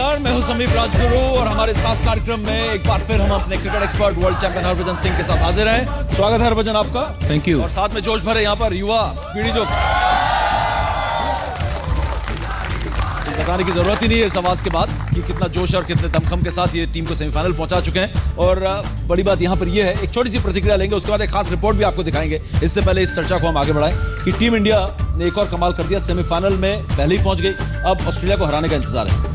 नमस्कार, मैं हूं समीप राजगुरु और हमारे इस खास कार्यक्रम में एक बार फिर हम अपने cricket expert world champion Harbhajan Singh के साथ हाजिर हैं। स्वागत है हरभजन आपका। Thank you. और साथ में जोश भरे यहाँ पर युवा पीढ़ी जो बताने की जरूरत ही नहीं है इस आवाज के बाद कि कितना जोश और कितने दमखम के साथ ये टीम को सेमीफाइनल पहुंचा चुके हैं। और बड़ी बात यहाँ पर ये है, एक छोटी सी प्रतिक्रिया लेंगे, उसके बाद एक खास रिपोर्ट भी आपको दिखाएंगे। इससे पहले इस चर्चा को हम आगे बढ़ाएं कि टीम इंडिया ने एक और कमाल कर दिया, सेमीफाइनल में पहले ही पहुंच गई, अब ऑस्ट्रेलिया को हराने का इंतजार है।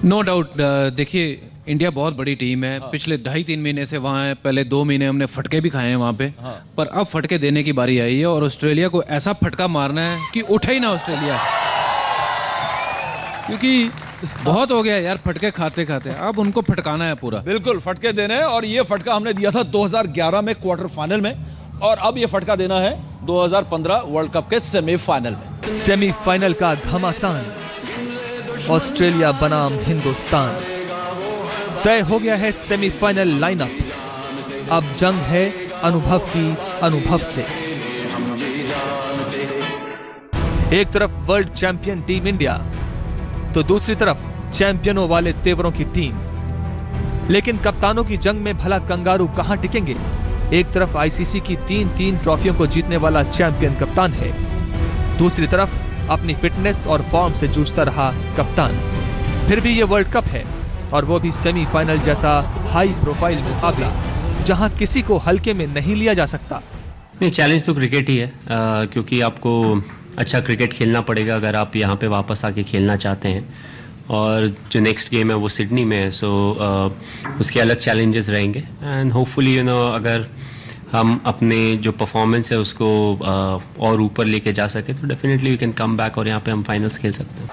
No doubt. देखिए, इंडिया बहुत बड़ी टीम है। पिछले 2.5-3 महीने से वहाँ है। पहले 2 महीने हमने फटके भी खाए हैं वहाँ पे, पर अब फटके देने की बारी आई है और ऑस्ट्रेलिया को ऐसा फटका मारना है कि उठे ही ना ऑस्ट्रेलिया, क्योंकि बहुत हो गया यार फटके खाते खाते, अब उनको फटकाना है पूरा। बिल्कुल फटके देने हैं और ये फटका हमने दिया था 2011 में क्वार्टर फाइनल में, और अब ये फटका देना है 2015 वर्ल्ड कप के सेमीफाइनल में। सेमीफाइनल का घमासान, ऑस्ट्रेलिया बनाम हिंदुस्तान। तय हो गया है सेमीफाइनल लाइनअप। अब जंग है अनुभव की अनुभव से। एक तरफ वर्ल्ड चैंपियन टीम इंडिया, तो दूसरी तरफ चैंपियनों वाले तेवरों की टीम। लेकिन कप्तानों की जंग में भला कंगारू कहां टिकेंगे? एक तरफ आईसीसी की 3 ट्रॉफियों को जीतने वाला चैंपियन कप्तान है, दूसरी तरफ अपनी फिटनेस और फॉर्म से जूझता रहा कप्तान। फिर भी ये वर्ल्ड कप है, और वो भी सेमीफाइनल जैसा हाई प्रोफाइल मुकाबला जहां किसी को हल्के में नहीं लिया जा सकता। नहीं, चैलेंज तो क्रिकेट ही है, क्योंकि आपको अच्छा क्रिकेट खेलना पड़ेगा अगर आप यहाँ पे वापस आके खेलना चाहते हैं। और जो नेक्स्ट गेम है वो सिडनी में है, सो उसके अलग चैलेंजेस रहेंगे। एंड होपफुली अगर हम अपने जो परफॉर्मेंस है उसको और ऊपर लेके जा सके तो definitely we can come back और यहाँ पे हम फाइनल्स खेल सकते हैं।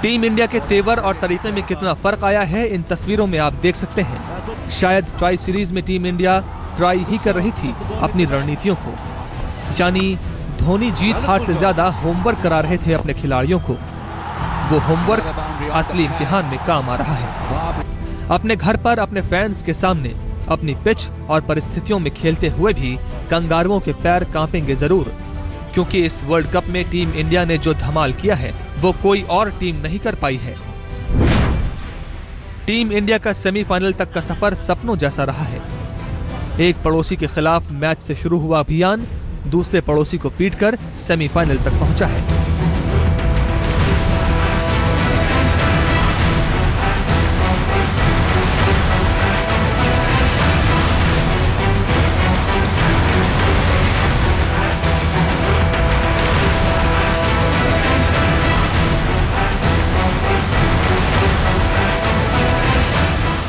टीम इंडिया के तेवर और तरीके में कितना फर्क आया है इन तस्वीरों में आप देख सकते हैं। शायद ट्राई सीरीज में टीम इंडिया ट्राई ही कर रही थी अपनी रणनीतियों को, यानी धोनी जीत हार से ज्यादा होमवर्क करा रहे थे अपने खिलाड़ियों को। वो होमवर्क असली इम्तिहान में काम आ रहा है। अपने घर पर अपने फैंस के सामने अपनी पिच और परिस्थितियों में खेलते हुए भी कंगारुओं के पैर कांपेंगे जरूर, क्योंकि इस वर्ल्ड कप में टीम इंडिया ने जो धमाल किया है वो कोई और टीम नहीं कर पाई है। टीम इंडिया का सेमीफाइनल तक का सफर सपनों जैसा रहा है। एक पड़ोसी के खिलाफ मैच से शुरू हुआ अभियान दूसरे पड़ोसी को पीटकर सेमीफाइनल तक पहुंचा है।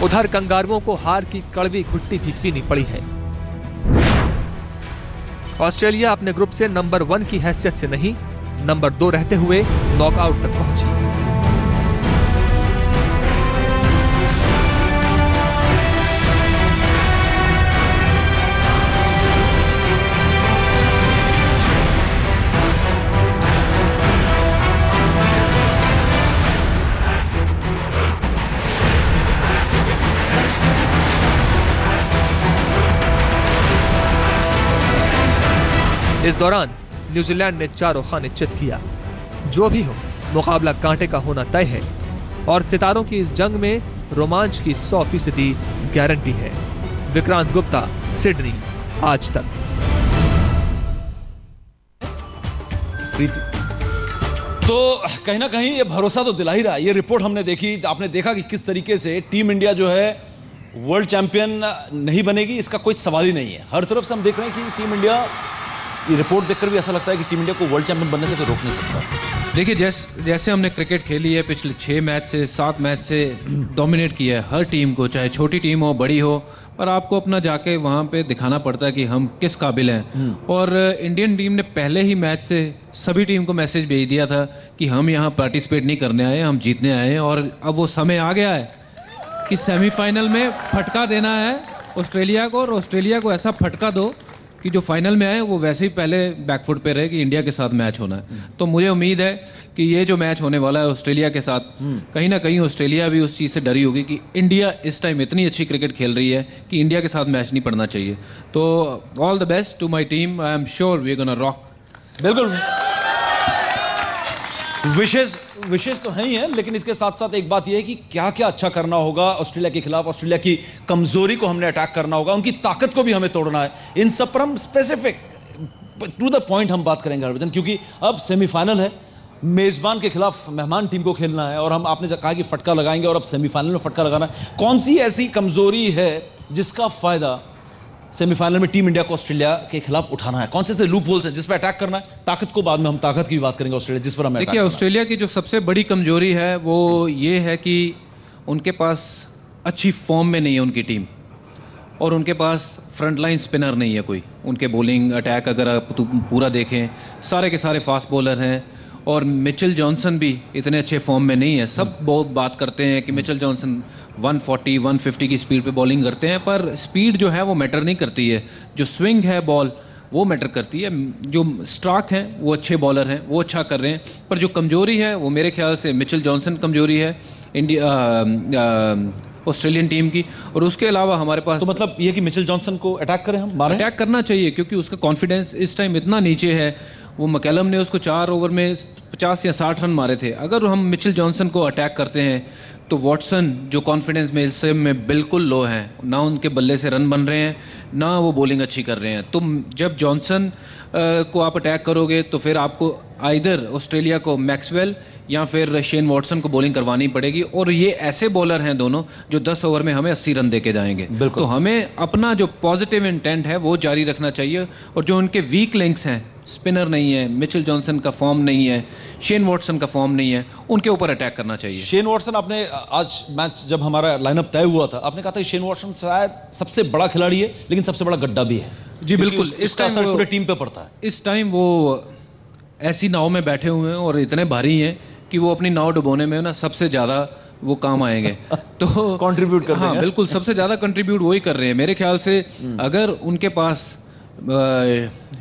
उधर कंगारुओं को हार की कड़वी घुट्टी भी पीनी पड़ी है। ऑस्ट्रेलिया अपने ग्रुप से नंबर 1 की हैसियत से नहीं, नंबर 2 रहते हुए नॉकआउट तक पहुंची। इस दौरान न्यूजीलैंड ने चारों खाने चित किया। जो भी हो, मुकाबला कांटे का होना तय है और सितारों की इस जंग में रोमांच की 100% गारंटी है। विक्रांत गुप्ता, सिडनी, आज तक। तो कहीं ना कहीं ये भरोसा तो दिला ही रहा है। ये रिपोर्ट हमने देखी, आपने देखा कि किस तरीके से टीम इंडिया जो है वर्ल्ड चैंपियन नहीं बनेगी, इसका कोई सवाल ही नहीं है। हर तरफ से हम देख रहे हैं कि टीम इंडिया, ये रिपोर्ट देखकर भी ऐसा लगता है कि टीम इंडिया को वर्ल्ड चैंपियन बनने से कोई रोक नहीं सकता। देखिए, जैसे हमने क्रिकेट खेली है पिछले 6 मैच से 7 मैच से डोमिनेट किया है हर टीम को, चाहे छोटी टीम हो बड़ी हो, पर आपको अपना जाके वहाँ पे दिखाना पड़ता है कि हम किस काबिल हैं। और इंडियन टीम ने पहले ही मैच से सभी टीम को मैसेज भेज दिया था कि हम यहाँ पार्टिसिपेट नहीं करने आए, हम जीतने आए हैं। और अब वो समय आ गया है कि सेमीफाइनल में फटका देना है ऑस्ट्रेलिया को, और ऑस्ट्रेलिया को ऐसा फटका दो कि जो फाइनल में आए वो वैसे ही पहले बैकफुट पे रहे कि इंडिया के साथ मैच होना है। तो मुझे उम्मीद है कि ये जो मैच होने वाला है ऑस्ट्रेलिया के साथ, कहीं ना कहीं ऑस्ट्रेलिया भी उस चीज़ से डरी होगी कि इंडिया इस टाइम इतनी अच्छी क्रिकेट खेल रही है कि इंडिया के साथ मैच नहीं पड़ना चाहिए। तो all the best to my team, I am sure we are gonna rock. बिल्कुल। विशेष तो है ही है, लेकिन इसके साथ साथ एक बात यह है कि क्या क्या अच्छा करना होगा ऑस्ट्रेलिया के खिलाफ। ऑस्ट्रेलिया की कमजोरी को हमने अटैक करना होगा, उनकी ताकत को भी हमें तोड़ना है। इन सब पर हम स्पेसिफिक टू द पॉइंट हम बात करेंगे हरभजन, क्योंकि अब सेमीफाइनल है, मेजबान के खिलाफ मेहमान टीम को खेलना है, और हम आपने कहा कि फटका लगाएंगे और अब सेमीफाइनल में फटका लगाना है। कौन सी ऐसी कमजोरी है जिसका फायदा सेमीफाइनल में टीम इंडिया को ऑस्ट्रेलिया के खिलाफ उठाना है? कौन से लूप होल्स हैं जिस पर अटैक करना है? ताकत को बाद में हम ताकत की भी बात करेंगे ऑस्ट्रेलिया जिस पर हमें। देखिए, ऑस्ट्रेलिया की जो सबसे बड़ी कमजोरी है वो ये है कि उनके पास अच्छी फॉर्म में नहीं है उनकी टीम, और उनके पास फ्रंट लाइन स्पिनर नहीं है कोई। उनके बॉलिंग अटैक अगर आप पूरा देखें, सारे के सारे फास्ट बॉलर हैं, और मिचेल जॉनसन भी इतने अच्छे फॉर्म में नहीं है। सब बहुत बात करते हैं कि मिचेल जॉनसन 140 150 की स्पीड पे बॉलिंग करते हैं, पर स्पीड जो है वो मैटर नहीं करती है। जो स्विंग है बॉल वो मैटर करती है। जो स्ट्राक हैं वो अच्छे बॉलर हैं, वो अच्छा कर रहे हैं, पर जो कमजोरी है वो मेरे ख्याल से मिचेल जॉनसन कमजोरी है ऑस्ट्रेलियन टीम की। और उसके अलावा हमारे पास तो मतलब ये कि मिचेल जॉनसन को अटैक करें, हम मारें? अटैक करना चाहिए, क्योंकि उसका कॉन्फिडेंस इस टाइम इतना नीचे है। वो मैकलम ने उसको 4 ओवर में 50 या 60 रन मारे थे। अगर हम मिचेल जॉनसन को अटैक करते हैं तो वॉटसन जो कॉन्फिडेंस में इस में बिल्कुल लो हैं, ना उनके बल्ले से रन बन रहे हैं, ना वो बॉलिंग अच्छी कर रहे हैं। तो जब जॉनसन को आप अटैक करोगे तो फिर आपको आइदर ऑस्ट्रेलिया को मैक्सवेल या फिर शेन वॉटसन को बॉलिंग करवानी पड़ेगी, और ये ऐसे बॉलर हैं दोनों जो 10 ओवर में हमें 80 रन देके जाएंगे। तो हमें अपना जो पॉजिटिव इंटेंट है वो जारी रखना चाहिए, और जो उनके वीक लिंक्स हैं, स्पिनर नहीं है, मिचेल जॉनसन का फॉर्म नहीं है, शेन वॉटसन का फॉर्म नहीं है, उनके ऊपर अटैक करना चाहिए। शेन वॉटसन, आपने आज मैच जब हमारा लाइनअप तय हुआ था आपने कहा था कि शेन वॉटसन शायद सबसे बड़ा खिलाड़ी है, लेकिन सबसे बड़ा गड्ढा भी है। जी बिल्कुल, इस टाइम पूरे टीम पे पड़ता है। इस टाइम वो ऐसी नाव में बैठे हुए हैं और इतने भारी हैं कि वो अपनी नाव डुबोने में ना सबसे ज़्यादा वो काम आएंगे। तो कंट्रीब्यूट कर रहे हैं। हाँ बिल्कुल, सबसे ज़्यादा कंट्रीब्यूट वही कर रहे हैं मेरे ख्याल से। अगर उनके पास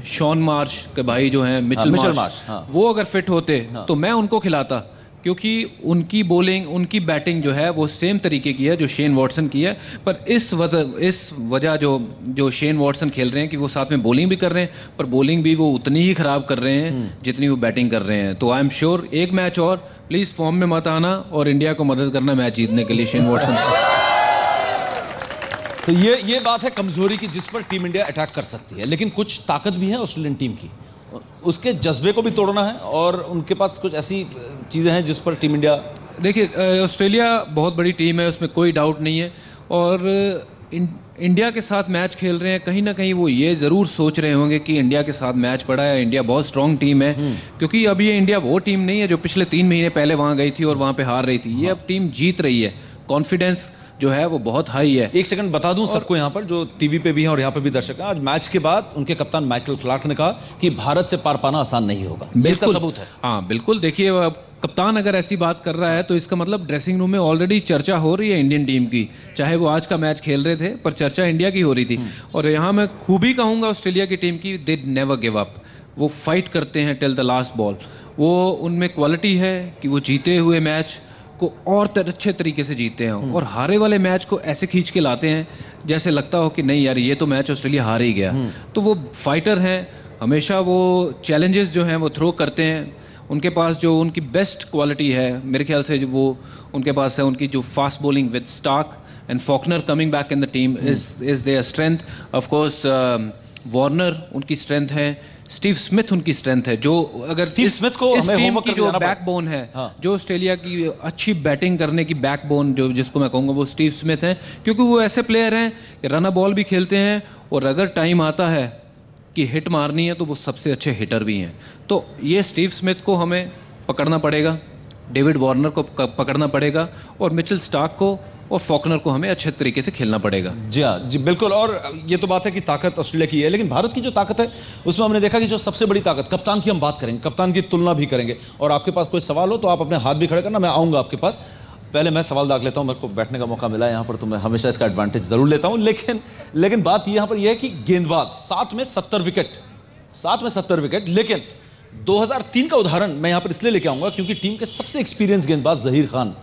शॉन मार्श के भाई जो हैं मिचेल मार्श, वो अगर फिट होते तो मैं उनको खिलाता, क्योंकि उनकी बॉलिंग, उनकी बैटिंग जो है वो सेम तरीके की है जो शेन वॉटसन की है। पर इस वजह जो शेन वॉटसन खेल रहे हैं कि वो साथ में बॉलिंग भी कर रहे हैं, पर बॉलिंग भी वो उतनी ही ख़राब कर रहे हैं जितनी वो बैटिंग कर रहे हैं। तो आई एम श्योर एक मैच और प्लीज़ फॉर्म में मत आना और इंडिया को मदद करना मैच जीतने के लिए शेन वॉटसन। तो ये बात है कमजोरी की जिस पर टीम इंडिया अटैक कर सकती है, लेकिन कुछ ताकत भी है ऑस्ट्रेलियन टीम की, उसके जज्बे को भी तोड़ना है, और उनके पास कुछ ऐसी चीज़ें हैं जिस पर टीम इंडिया। देखिए, ऑस्ट्रेलिया बहुत बड़ी टीम है, उसमें कोई डाउट नहीं है, और इंडिया के साथ मैच खेल रहे हैं, कहीं ना कहीं वो ये ज़रूर सोच रहे होंगे कि इंडिया के साथ मैच पड़ा है, इंडिया बहुत स्ट्रॉन्ग टीम है। क्योंकि अभी ये इंडिया वो टीम नहीं है जो पिछले 3 महीने पहले वहाँ गई थी और वहाँ पे हार रही थी। ये अब टीम जीत रही है, कॉन्फिडेंस जो है वो बहुत हाई है। एक सेकंड बता दूं सबको यहाँ पर जो टीवी पे भी हैं और यहाँ पे भी दर्शक हैं, आज मैच के बाद उनके कप्तान माइकल क्लार्क ने कहा कि भारत से पार पाना आसान नहीं होगा। इसका सबूत है। हाँ बिल्कुल, देखिए कप्तान अगर ऐसी बात कर रहा है तो इसका मतलब ड्रेसिंग रूम में ऑलरेडी चर्चा हो रही है इंडियन टीम की। चाहे वो आज का मैच खेल रहे थे, पर चर्चा इंडिया की हो रही थी। और यहाँ मैं खूबी कहूँगा ऑस्ट्रेलिया की टीम की, दे नेवर गिव अप। वो फाइट करते हैं टिल द लास्ट बॉल। वो उनमें क्वालिटी है कि वो जीते हुए मैच को और अच्छे तरीके से जीते हैं, और हारे वाले मैच को ऐसे खींच के लाते हैं जैसे लगता हो कि नहीं यार ये तो मैच ऑस्ट्रेलिया हार ही गया। तो वो फाइटर हैं, हमेशा वो चैलेंजेस जो हैं वो थ्रो करते हैं। उनके पास जो उनकी बेस्ट क्वालिटी है मेरे ख्याल से वो उनके पास है, उनकी जो fast bowling with Starc and Faulkner coming back in the team is their strength. Of course Warner उनकी स्ट्रेंथ है, स्टीव स्मिथ उनकी स्ट्रेंथ है, जो अगर स्टीव स्मिथ को इस टीम की जो बैकबोन है, जो ऑस्ट्रेलिया की अच्छी बैटिंग करने की बैकबोन जो जिसको मैं कहूँगा वो स्टीव स्मिथ हैं। क्योंकि वो ऐसे प्लेयर हैं कि रन बॉल भी खेलते हैं, और अगर टाइम आता है कि हिट मारनी है तो वो सबसे अच्छे हिटर भी हैं। तो ये स्टीव स्मिथ को हमें पकड़ना पड़ेगा, डेविड वार्नर को पकड़ना पड़ेगा, और मिचेल स्टार्क को और फॉकनर को हमें अच्छे तरीके से खेलना पड़ेगा। जी हाँ, जी बिल्कुल। और ये तो बात है कि ताकत ऑस्ट्रेलिया की है, लेकिन भारत की जो ताकत है उसमें हमने देखा कि जो सबसे बड़ी ताकत, कप्तान की हम बात करेंगे, कप्तान की तुलना भी करेंगे। और आपके पास कोई सवाल हो तो आप अपने हाथ भी खड़े करना, मैं आऊँगा आपके पास। पहले मैं सवाल दाग लेता हूँ, मेरे को बैठने का मौका मिला यहाँ पर तो मैं हमेशा इसका एडवांटेज ज़रूर लेता हूँ। लेकिन बात यहाँ पर यह है कि गेंदबाज 7 में 70 विकेट। लेकिन 2003 का उदाहरण मैं यहाँ पर इसलिए लेके आऊँगा क्योंकि टीम के सबसे एक्सपीरियंस गेंदबाज जहीर खान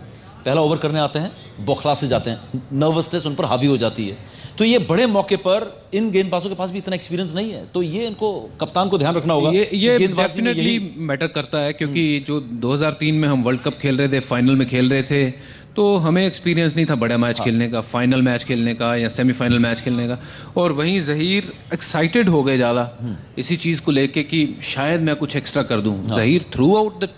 पहला ओवर करने आते हैं, बौखला से जाते हैं, नर्वसनेस उन पर हावी हो जाती है। तो ये बड़े मौके पर इन गेंदबाजों के पास भी इतना एक्सपीरियंस नहीं है, तो ये इनको कप्तान को ध्यान रखना होगा। ये डेफिनेटली मैटर करता है, क्योंकि जो 2003 में हम वर्ल्ड कप खेल रहे थे, फाइनल में खेल रहे थे, तो हमें एक्सपीरियंस नहीं था बड़ा मैच खेलने का, फाइनल मैच खेलने का या सेमीफाइनल मैच खेलने का। और वहीं ज़हीर एक्साइटेड हो गए ज़्यादा इसी चीज़ को लेके कि शायद मैं कुछ एक्स्ट्रा कर दूं। Zaheer through out the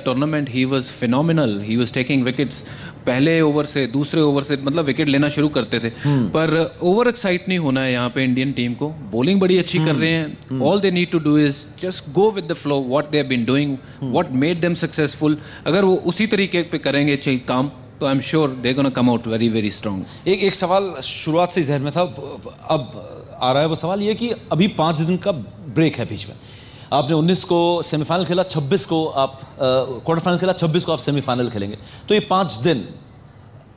tournament he was phenomenal, he was taking wickets, पहले ओवर से दूसरे ओवर से मतलब विकेट लेना शुरू करते थे। पर ओवर एक्साइट नहीं होना है यहाँ पे इंडियन टीम को। बॉलिंग बड़ी अच्छी कर रहे हैं, all they need to do is just go with the flow, what they have been doing, what made them successful. अगर वो उसी तरीके पे करेंगे काम, तो I am sure they gonna come out very very strong. एक सवाल शुरुआत से जहन में था, अब आ रहा है वो सवाल ये कि अभी 5 दिन का ब्रेक है बीच में। आपने 19 को सेमीफाइनल खेला, 26 को आप क्वार्टर फाइनल खेला, 26 को आप सेमीफाइनल खेलेंगे। तो ये 5 दिन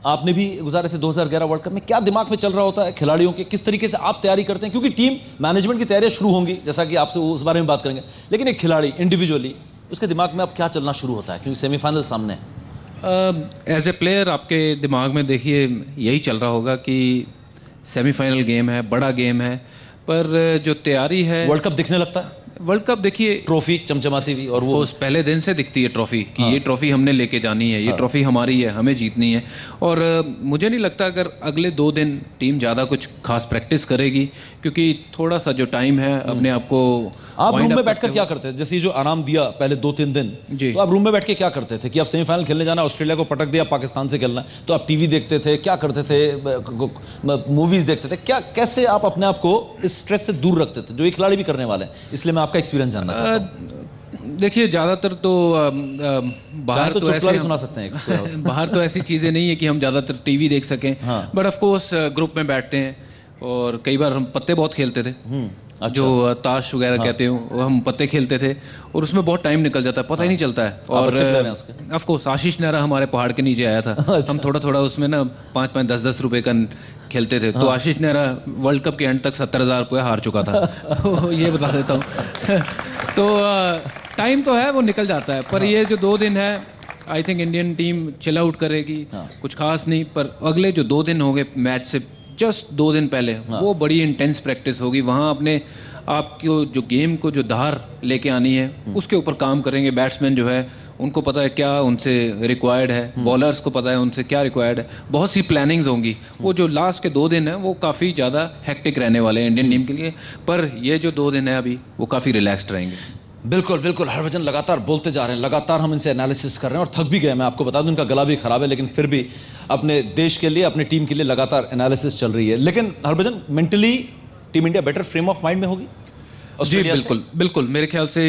आपने भी गुजारे थे 2011 वर्ल्ड कप में। क्या दिमाग में चल रहा होता है खिलाड़ियों के, किस तरीके से आप तैयारी करते हैं? क्योंकि टीम मैनेजमेंट की तैयारियां शुरू होंगी, जैसा कि आपसे उस बारे में बात करेंगे, लेकिन एक खिलाड़ी इंडिविजुअली उसके दिमाग में अब क्या चलना शुरू होता है, क्योंकि सेमीफाइनल सामने है। एज ए प्लेयर आपके दिमाग में देखिए यही चल रहा होगा कि सेमीफाइनल गेम है, बड़ा गेम है, पर जो तैयारी है, वर्ल्ड कप दिखने लगता है। वर्ल्ड कप देखिए ट्रॉफी चमचमाती हुई, और वो पहले दिन से दिखती है ट्रॉफी कि ये ट्रॉफी हमने लेके जानी है, ये ट्रॉफी हमारी है, हमें जीतनी है। और मुझे नहीं लगता अगर अगले 2 दिन टीम ज़्यादा कुछ खास प्रैक्टिस करेगी, क्योंकि थोड़ा सा जो टाइम है अपने आप को। आप रूम में बैठकर क्या करते थे? जैसे जो आराम दिया पहले 2-3 दिन, तो आप रूम में बैठ के क्या करते थे कि आप सेमीफाइनल खेलने जाना, ऑस्ट्रेलिया को पटक दिया, पाकिस्तान से खेलना, तो आप टीवी देखते थे, क्या करते थे, मूवीज देखते थे, क्या कैसे आप अपने आप को इस स्ट्रेस से दूर रखते थे, जो ये खिलाड़ी भी करने वाले हैं? इसलिए मैं आपका एक्सपीरियंस जानना चाहता हूं। देखिए ज़्यादातर तो बाहर तो ऐसे सुना सकते हैं बाहर तो ऐसी चीज़ें नहीं है कि हम ज़्यादातर टीवी देख सकें, बट ऑफ कोर्स ग्रुप में बैठते हैं, और कई बार हम पत्ते बहुत खेलते थे। अच्छा। जो ताश वगैरह कहते हैं, वो हम पत्ते खेलते थे, और उसमें बहुत टाइम निकल जाता है, पता ही नहीं चलता है। और ऑफ कोर्स आशीष नेहरा हमारे पहाड़ के नीचे आया था। अच्छा। हम थोड़ा थोड़ा उसमें ना 5-5, 10-10 रुपए का खेलते थे। तो आशीष नेहरा वर्ल्ड कप के एंड तक 70,000 रुपये हार चुका था। तो ये बता देता हूँ। तो टाइम तो है, वो निकल जाता है, पर ये जो 2 दिन है, I think Indian team chill out करेगी, कुछ खास नहीं। पर अगले जो 2 दिन होंगे मैच से जस्ट 2 दिन पहले, वो बड़ी इंटेंस प्रैक्टिस होगी। वहाँ अपने आपको जो गेम को जो धार लेके आनी है, उसके ऊपर काम करेंगे। बैट्समैन जो है उनको पता है क्या उनसे रिक्वायर्ड है, बॉलर्स को पता है उनसे क्या रिक्वायर्ड है, बहुत सी प्लानिंग्स होंगी। वो जो लास्ट के 2 दिन हैं वो काफ़ी ज़्यादा हेक्टिक रहने वाले हैं इंडियन टीम के लिए, पर ये जो 2 दिन है अभी वो काफ़ी रिलैक्स्ड रहेंगे। बिल्कुल बिल्कुल, हरभजन लगातार बोलते जा रहे हैं, लगातार हम इनसे एनालिसिस कर रहे हैं और थक भी गए। मैं आपको बता दूं इनका गला भी खराब है, लेकिन फिर भी अपने देश के लिए, अपनी टीम के लिए लगातार एनालिसिस चल रही है। लेकिन Harbhajan, mentally team India better frame of mind में होगी? जी बिल्कुल बिल्कुल, मेरे ख्याल से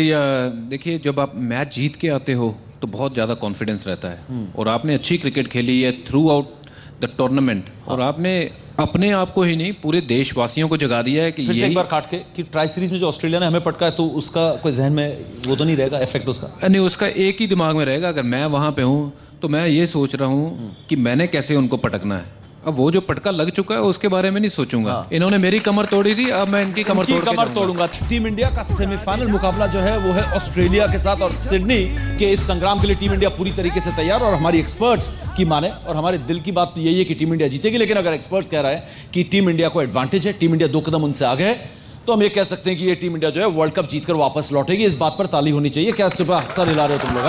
देखिए जब आप मैच जीत के आते हो तो बहुत ज़्यादा कॉन्फिडेंस रहता है, और आपने अच्छी क्रिकेट खेली है थ्रू आउट द टूर्नामेंट, और आपने अपने आप को ही नहीं पूरे देशवासियों को जगा दिया है कि फिर से एक बार काट के कि ट्राई सीरीज में जो ऑस्ट्रेलिया ने हमें पटका है, तो उसका कोई जहन में वो तो नहीं रहेगा इफेक्ट उसका? नहीं, उसका एक ही दिमाग में रहेगा, अगर मैं वहाँ पे हूँ तो मैं ये सोच रहा हूँ कि मैंने कैसे उनको पटकना है। अब वो जो पटका लग चुका है उसके बारे में नहीं सोचूंगा। इन्होंने मेरी कमर तोड़ी थी, अब मैं इनकी कमर तोड़ूंगा। टीम इंडिया का सेमीफाइनल मुकाबला जो है वो है ऑस्ट्रेलिया के साथ, और सिडनी के इस संग्राम के लिए टीम इंडिया पूरी तरीके से तैयार। और हमारी एक्सपर्ट्स की माने और हमारे दिल की बात यही है कि टीम इंडिया जीतेगी, लेकिन अगर एक्सपर्ट्स कह रहा है कि टीम इंडिया को एडवांटेज है, टीम इंडिया 2 कदम उनसे आगे है, तो हम ये कह सकते हैं कि ये टीम इंडिया जो है वर्ल्ड कप जीतकर वापस लौटेगी। इस बात पर ताली होनी चाहिए। क्या सर हिला रहे हो तुम लोग?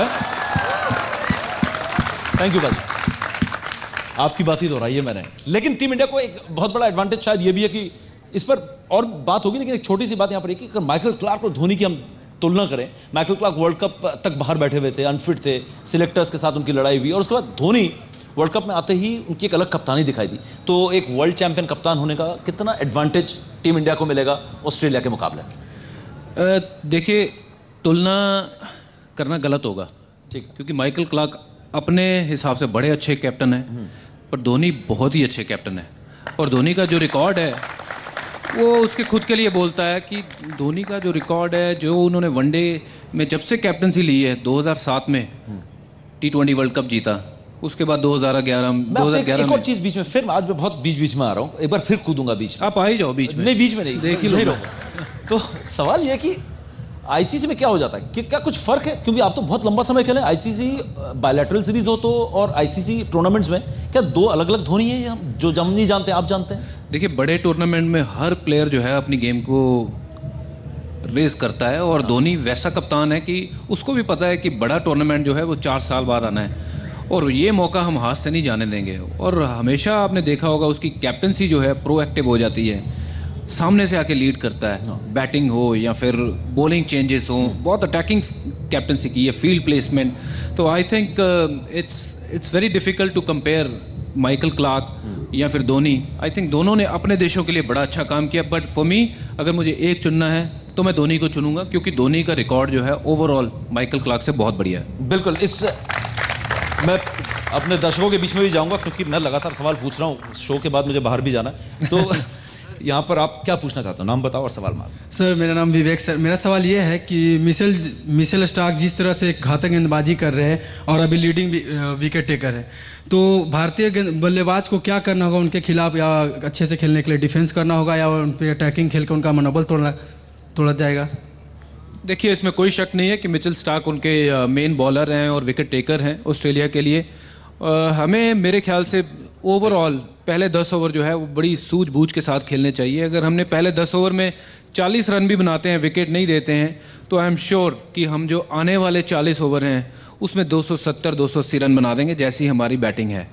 थैंक यू भाई, आपकी बात ही दोहराई है मैंने। लेकिन टीम इंडिया को एक बहुत बड़ा एडवांटेज शायद ये भी है कि इस पर और बात होगी, लेकिन एक छोटी सी बात यहाँ पर है कि अगर माइकल क्लार्क और धोनी की हम तुलना करें, माइकल क्लार्क वर्ल्ड कप तक बाहर बैठे हुए थे, अनफिट थे, सिलेक्टर्स के साथ उनकी लड़ाई हुई, और उसके बाद धोनी वर्ल्ड कप में आते ही उनकी एक अलग कप्तानी दिखाई दी। तो एक वर्ल्ड चैंपियन कप्तान होने का कितना एडवांटेज टीम इंडिया को मिलेगा ऑस्ट्रेलिया के मुकाबले? देखिए, तुलना करना गलत होगा, ठीक, क्योंकि माइकल क्लार्क अपने हिसाब से बड़े अच्छे कैप्टन हैं, पर धोनी बहुत ही अच्छे कैप्टन है। और धोनी का जो रिकॉर्ड है वो उसके खुद के लिए बोलता है कि धोनी का जो रिकॉर्ड है, जो उन्होंने वनडे में जब से कैप्टनसी ली है, 2007 में T20 वर्ल्ड कप जीता, उसके बाद 2011 एक और चीज बीच में, फिर आज मैं बहुत बीच में आ रहा हूँ, एक बार फिर कूदूंगा बीच में। आप आ ही जाओ बीच में। नहीं, बीच में नहीं, देख ही लो। तो सवाल ये है कि आईसीसी में क्या हो जाता है कि क्या कुछ फर्क है? क्योंकि आप तो बहुत लंबा समय खेले आईसीसी बायलैटरल सीरीज हो तो, और आईसीसी टूर्नामेंट्स में क्या 2 अलग अलग धोनी है, जो हम नहीं जानते, आप जानते हैं? देखिए, बड़े टूर्नामेंट में हर प्लेयर जो है अपनी गेम को रेस करता है, और धोनी वैसा कप्तान है कि उसको भी पता है कि बड़ा टूर्नामेंट जो है वो 4 साल बाद आना है, और ये मौका हम हाथ से नहीं जाने देंगे। और हमेशा आपने देखा होगा उसकी कैप्टनसी जो है प्रोएक्टिव हो जाती है, सामने से आके लीड करता है, बैटिंग हो या फिर बॉलिंग चेंजेस हो, बहुत अटैकिंग कैप्टनसी की है, फील्ड प्लेसमेंट। तो I think it's very difficult to compare Michael Clarke या फिर धोनी। आई थिंक दोनों ने अपने देशों के लिए बड़ा अच्छा काम किया, बट फॉर मी अगर मुझे एक चुनना है तो मैं धोनी को चुनूंगा, क्योंकि धोनी का रिकॉर्ड जो है ओवरऑल माइकल क्लार्क से बहुत बढ़िया है। बिल्कुल। मैं अपने दर्शकों के बीच में भी जाऊंगा, क्योंकि मैं लगातार सवाल पूछ रहा हूँ, शो के बाद मुझे बाहर भी जाना है। तो यहाँ पर आप क्या पूछना चाहते हो? नाम बताओ और सवाल मांगो। सर, मेरा नाम विवेक सर। मेरा सवाल ये है कि मिशेल स्टार्क जिस तरह से घातक गेंदबाजी कर रहे हैं और अभी लीडिंग विकेट टेकर है, तो भारतीय बल्लेबाज को क्या करना होगा उनके खिलाफ? या अच्छे से खेलने के लिए डिफेंस करना होगा, या उन पर अटैकिंग खेल कर उनका मनोबल तोड़ा जाएगा? देखिए, इसमें कोई शक नहीं है कि मिचेल स्टार्क उनके मेन बॉलर हैं और विकेट टेकर हैं ऑस्ट्रेलिया के लिए। हमें मेरे ख्याल से ओवरऑल पहले 10 ओवर जो है वो बड़ी सूझबूझ के साथ खेलने चाहिए। अगर हमने पहले 10 ओवर में 40 रन भी बनाते हैं, विकेट नहीं देते हैं, तो आई एम श्योर कि हम जो आने वाले 40 ओवर हैं उसमें 270-280 रन बना देंगे, जैसी हमारी बैटिंग है।